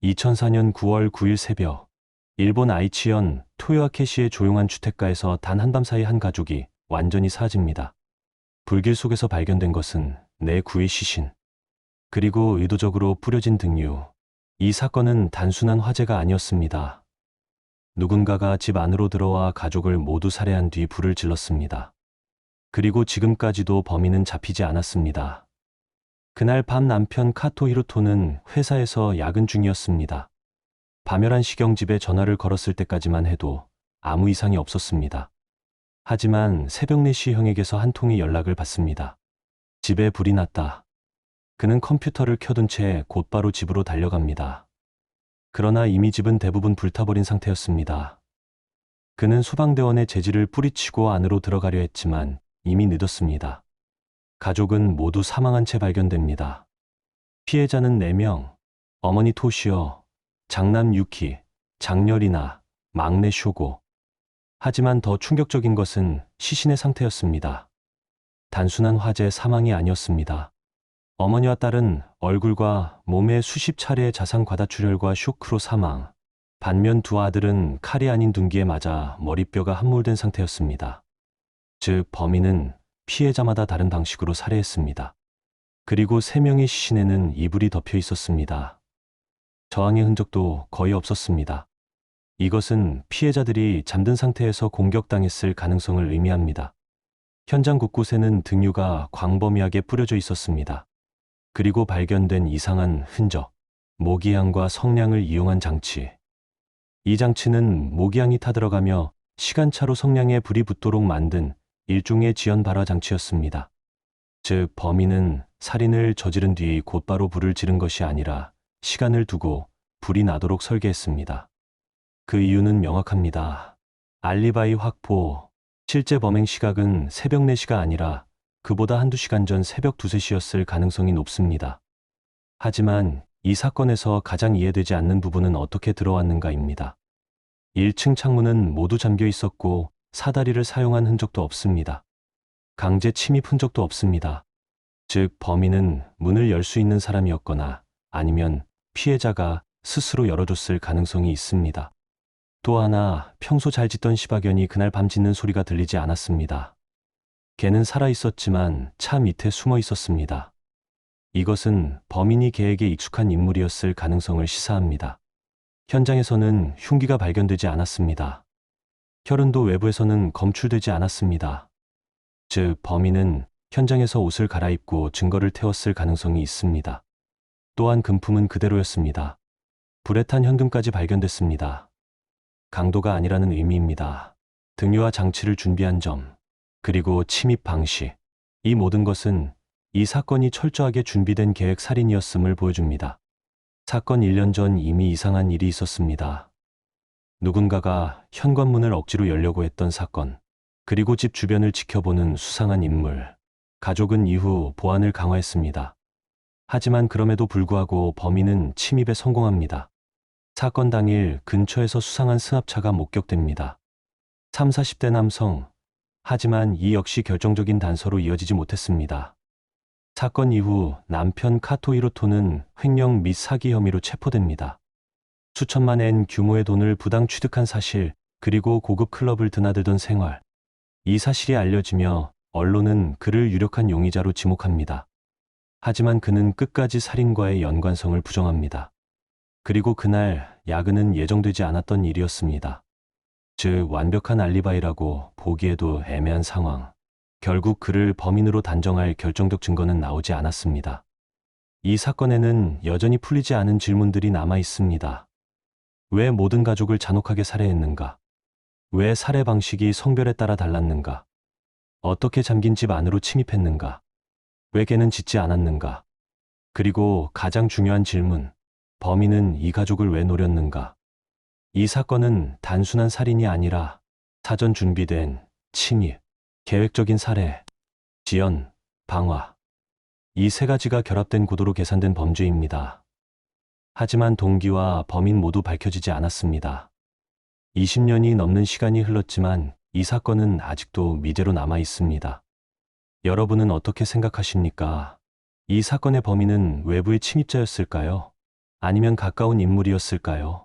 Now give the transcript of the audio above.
2004년 9월 9일 새벽, 일본 아이치현 토요아케시의 조용한 주택가에서 단 한밤 사이 한 가족이 완전히 사라집니다. 불길 속에서 발견된 것은 내 구의 시신, 그리고 의도적으로 뿌려진 등유. 이 사건은 단순한 화재가 아니었습니다. 누군가가 집 안으로 들어와 가족을 모두 살해한 뒤 불을 질렀습니다. 그리고 지금까지도 범인은 잡히지 않았습니다. 그날 밤 남편 카토 히로토는 회사에서 야근 중이었습니다. 밤 11시 집에 전화를 걸었을 때까지만 해도 아무 이상이 없었습니다. 하지만 새벽 4시 형에게서 한 통의 연락을 받습니다. 집에 불이 났다. 그는 컴퓨터를 켜둔 채 곧바로 집으로 달려갑니다. 그러나 이미 집은 대부분 불타버린 상태였습니다. 그는 소방대원의 제지를 뿌리치고 안으로 들어가려 했지만 이미 늦었습니다. 가족은 모두 사망한 채 발견됩니다. 피해자는 4명, 어머니 토시오, 장남 유키, 장녀 리나, 막내 쇼고. 하지만 더 충격적인 것은 시신의 상태였습니다. 단순한 화재 사망이 아니었습니다. 어머니와 딸은 얼굴과 몸에 수십 차례의 자상 과다출혈과 쇼크로 사망. 반면 두 아들은 칼이 아닌 둔기에 맞아 머리뼈가 함몰된 상태였습니다. 즉, 범인은 피해자마다 다른 방식으로 살해했습니다. 그리고 3명의 시신에는 이불이 덮여 있었습니다. 저항의 흔적도 거의 없었습니다. 이것은 피해자들이 잠든 상태에서 공격당했을 가능성을 의미합니다. 현장 곳곳에는 등유가 광범위하게 뿌려져 있었습니다. 그리고 발견된 이상한 흔적, 모기향과 성냥을 이용한 장치. 이 장치는 모기향이 타들어가며 시간차로 성냥에 불이 붙도록 만든 일종의 지연 발화 장치였습니다. 즉, 범인은 살인을 저지른 뒤 곧바로 불을 지른 것이 아니라 시간을 두고 불이 나도록 설계했습니다. 그 이유는 명확합니다. 알리바이 확보. 실제 범행 시각은 새벽 4시가 아니라 그보다 한두 시간 전 새벽 2, 3시였을 가능성이 높습니다. 하지만 이 사건에서 가장 이해되지 않는 부분은 어떻게 들어왔는가입니다. 1층 창문은 모두 잠겨 있었고 사다리를 사용한 흔적도 없습니다. 강제 침입 흔적도 없습니다. 즉, 범인은 문을 열 수 있는 사람이었거나 아니면 피해자가 스스로 열어줬을 가능성이 있습니다. 또 하나, 평소 잘 짖던 시바견이 그날 밤 짖는 소리가 들리지 않았습니다. 개는 살아있었지만 차 밑에 숨어 있었습니다. 이것은 범인이 개에게 익숙한 인물이었을 가능성을 시사합니다. 현장에서는 흉기가 발견되지 않았습니다. 혈흔도 외부에서는 검출되지 않았습니다. 즉, 범인은 현장에서 옷을 갈아입고 증거를 태웠을 가능성이 있습니다. 또한 금품은 그대로였습니다. 불에 탄 현금까지 발견됐습니다. 강도가 아니라는 의미입니다. 등유와 장치를 준비한 점, 그리고 침입 방식. 이 모든 것은 이 사건이 철저하게 준비된 계획 살인이었음을 보여줍니다. 사건 1년 전 이미 이상한 일이 있었습니다. 누군가가 현관문을 억지로 열려고 했던 사건, 그리고 집 주변을 지켜보는 수상한 인물. 가족은 이후 보안을 강화했습니다. 하지만 그럼에도 불구하고 범인은 침입에 성공합니다. 사건 당일 근처에서 수상한 승합차가 목격됩니다. 3, 40대 남성. 하지만 이 역시 결정적인 단서로 이어지지 못했습니다. 사건 이후 남편 카토 히로토는 횡령 및 사기 혐의로 체포됩니다. 수천만 엔 규모의 돈을 부당 취득한 사실, 그리고 고급 클럽을 드나들던 생활. 이 사실이 알려지며 언론은 그를 유력한 용의자로 지목합니다. 하지만 그는 끝까지 살인과의 연관성을 부정합니다. 그리고 그날 야근은 예정되지 않았던 일이었습니다. 즉, 완벽한 알리바이라고 보기에도 애매한 상황. 결국 그를 범인으로 단정할 결정적 증거는 나오지 않았습니다. 이 사건에는 여전히 풀리지 않은 질문들이 남아 있습니다. 왜 모든 가족을 잔혹하게 살해했는가? 왜 살해 방식이 성별에 따라 달랐는가? 어떻게 잠긴 집 안으로 침입했는가? 왜 개는 짖지 않았는가? 그리고 가장 중요한 질문, 범인은 이 가족을 왜 노렸는가? 이 사건은 단순한 살인이 아니라 사전 준비된 침입, 계획적인 살해, 지연, 방화. 이 세 가지가 결합된 고도로 계산된 범죄입니다. 하지만 동기와 범인 모두 밝혀지지 않았습니다. 20년이 넘는 시간이 흘렀지만 이 사건은 아직도 미제로 남아 있습니다. 여러분은 어떻게 생각하십니까? 이 사건의 범인은 외부의 침입자였을까요? 아니면 가까운 인물이었을까요?